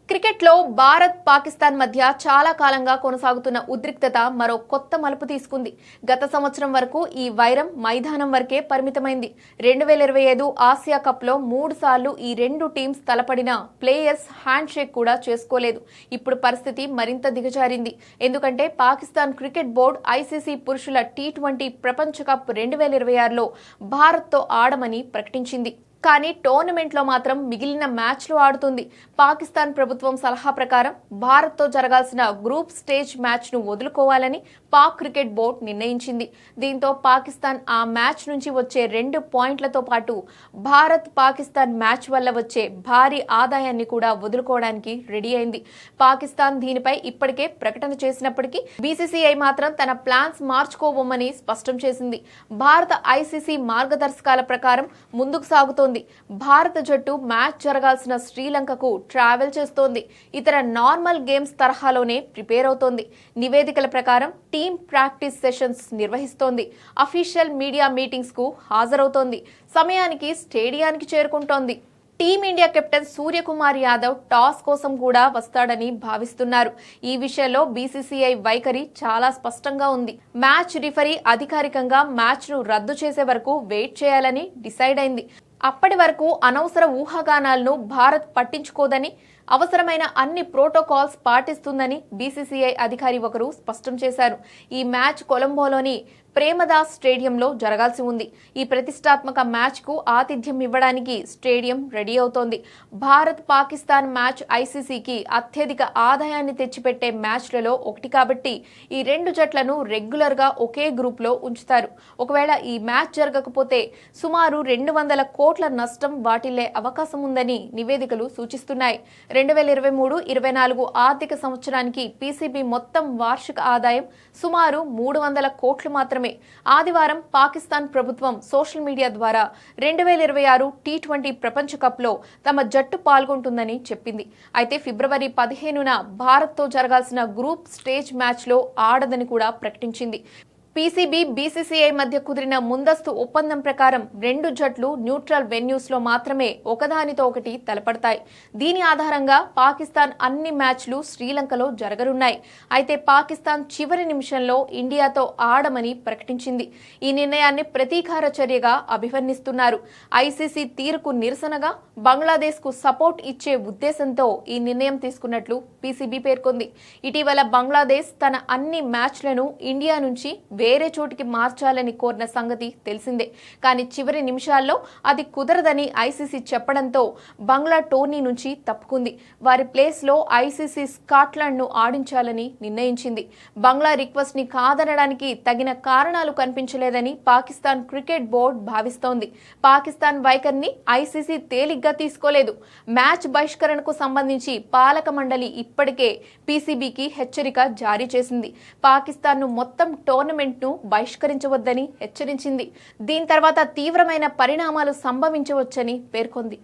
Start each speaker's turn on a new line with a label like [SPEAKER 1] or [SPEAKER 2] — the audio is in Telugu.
[SPEAKER 1] క్రికెట్లో భారత్ పాకిస్తాన్ మధ్య చాలా కాలంగా కొనసాగుతున్న ఉద్రిక్తత మరో కొత్త మలుపు తీసుకుంది. గత సంవత్సరం వరకు ఈ వైరం మైదానం వరకే పరిమితమైంది. 2025 ఆసియా కప్లో 3 సార్లు ఈ రెండు టీమ్స్ తలపడిన ప్లేయర్స్ హ్యాండ్ షేక్ కూడా చేసుకోలేదు. ఇప్పుడు పరిస్థితి మరింత దిగజారింది. ఎందుకంటే పాకిస్తాన్ క్రికెట్ బోర్డు ఐసీసీ పురుషుల టీ20 ప్రపంచ కప్ 2026లో భారత్తో ఆడమని ప్రకటించింది. కానీ టోర్నమెంట్లో మాత్రం మిగిలిన మ్యాచ్లు ఆడుతుంది. పాకిస్తాన్ ప్రభుత్వం సలహా ప్రకారం భారత్తో జరగాల్సిన గ్రూప్ స్టేజ్ మ్యాచ్ను వదులుకోవాలని పాక్ క్రికెట్ బోర్డు నిర్ణయించింది. దీంతో పాకిస్తాన్ ఆ మ్యాచ్ నుంచి వచ్చే 2 పాయింట్లతో పాటు భారత్ పాకిస్తాన్ మ్యాచ్ వల్ల వచ్చే భారీ ఆదాయాన్ని కూడా వదులుకోవడానికి రెడీ అయింది. పాకిస్తాన్ దీనిపై ఇప్పటికే ప్రకటన చేసినప్పటికీ బీసీసీఐ మాత్రం తన ప్లాన్స్ మార్చుకోబోమని స్పష్టం చేసింది. భారత ఐసీసీ మార్గదర్శకాల ప్రకారం ముందుకు సాగుతోంది. భారత జట్టు మ్యాచ్ జరగాల్సిన శ్రీలంకకు ట్రావెల్ చేస్తోంది. ఇతర నార్మల్ గేమ్స్ తరహాలోనే ప్రిపేర్ అవుతోంది. నివేదికల ప్రకారం టీమ్ ప్రాక్టీస్ సెషన్స్ నిర్వహిస్తోంది. అఫీషియల్ మీడియా మీటింగ్స్ కు హాజరవుతోంది. సమయానికి స్టేడియానికి చేరుకుంటోంది. Team India captain Suryakumar Yadav toss కోసం కూడా వస్తాడని భావిస్తున్నారు. ఈ విషయంలో బీసీసీఐ వైఖరి చాలా స్పష్టంగా ఉంది. మ్యాచ్ రిఫరీ అధికారికంగా మ్యాచ్ ను రద్దు చేసే వరకు వెయిట్ చేయాలని డిసైడ్ అయింది. అప్పటి వరకు అనవసర ఊహాగానాలను భారత్ పట్టించుకోదని, అవసరమైన అన్ని ప్రోటోకాల్స్ పాటిస్తుందని బీసీసీఐ అధికారి ఒకరు స్పష్టం చేశారు. ఈ మ్యాచ్ కొలంబోలోని ప్రేమదాస్ స్టేడియంలో జరగాల్సి ఉంది. ఈ ప్రతిష్టాత్మక మ్యాచ్ కు ఆతిథ్యం ఇవ్వడానికి స్టేడియం రెడీ అవుతోంది. భారత్ పాకిస్తాన్ మ్యాచ్ ఐసీసీకి అత్యధిక ఆదాయాన్ని తెచ్చిపెట్టే మ్యాచ్లలో ఒకటి కాబట్టి ఈ రెండు జట్లను రెగ్యులర్ గా ఒకే గ్రూప్ లో ఉంచుతారు. ఒకవేళ ఈ మ్యాచ్ జరగకపోతే సుమారు 200 కోట్ల నష్టం వాటిల్లే అవకాశం ఉందని నివేదికలు సూచిస్తున్నాయి. 2023-24 ఆర్థిక సంవత్సరానికి పీసీబీ మొత్తం వార్షిక ఆదాయం సుమారు 300 కోట్లు మాత్రమే. ఆదివారం పాకిస్తాన్ ప్రభుత్వం సోషల్ మీడియా ద్వారా 2026 టీ20 ప్రపంచ కప్లో తమ జట్టు పాల్గొంటుందని చెప్పింది. అయితే ఫిబ్రవరి 15న భారత్తో జరగాల్సిన గ్రూప్ స్టేజ్ మ్యాచ్లో ఆడదని కూడా ప్రకటించింది. పీసీబీ, బీసీసీఐ మధ్య కుదిరిన ముందస్తు ఒప్పందం ప్రకారం రెండు జట్లు న్యూట్రల్ వెన్యూస్ లో మాత్రమే ఒకదానితో ఒకటి తలపడతాయి. దీని ఆధారంగా పాకిస్తాన్ అన్ని మ్యాచ్లు శ్రీలంకలో జరగనున్నాయి. అయితే పాకిస్తాన్ చివరి నిమిషంలో ఇండియాతో ఆడమని ప్రకటించింది. ఈ నిర్ణయాన్ని ప్రతీకార చర్యగా అభివర్ణిస్తున్నారు. ఐసీసీ తీరుకు నిరసనగా బంగ్లాదేశ్ కు సపోర్ట్ ఇచ్చే ఉద్దేశంతో ఈ నిర్ణయం తీసుకున్నట్లు పీసీబీ పేర్కొంది. ఇటీవల బంగ్లాదేశ్ తన అన్ని మ్యాచ్లను ఇండియా నుంచి వేరే చోటికి మార్చాలని కోరిన సంగతి తెలిసిందే. కానీ చివరి నిమిషాల్లో అది కుదరదని ఐసీసీ చెప్పడంతో బంగ్లా టోర్నీ నుంచి తప్పుకుంది. వారి ప్లేస్ లో ఐసీసీ స్కాట్లాండ్ ను ఆడించాలని నిర్ణయించింది. బంగ్లా రిక్వెస్ట్ ని కాదనడానికి తగిన కారణాలు కనిపించలేదని పాకిస్తాన్ క్రికెట్ బోర్డు భావిస్తోంది. పాకిస్తాన్ వైఖరిని ఐసీసీ తేలిగ్గా తీసుకోలేదు. మ్యాచ్ బహిష్కరణకు సంబంధించి పాలక మండలి ఇప్పటికే పీసీబీకి హెచ్చరిక జారీ చేసింది. పాకిస్తాన్ ను మొత్తం టోర్నమెంట్ ను బహిష్కరించవద్దని హెచ్చరించింది. దీని తర్వాత తీవ్రమైన పరిణామాలు సంభవించవచ్చని పేర్కొంది.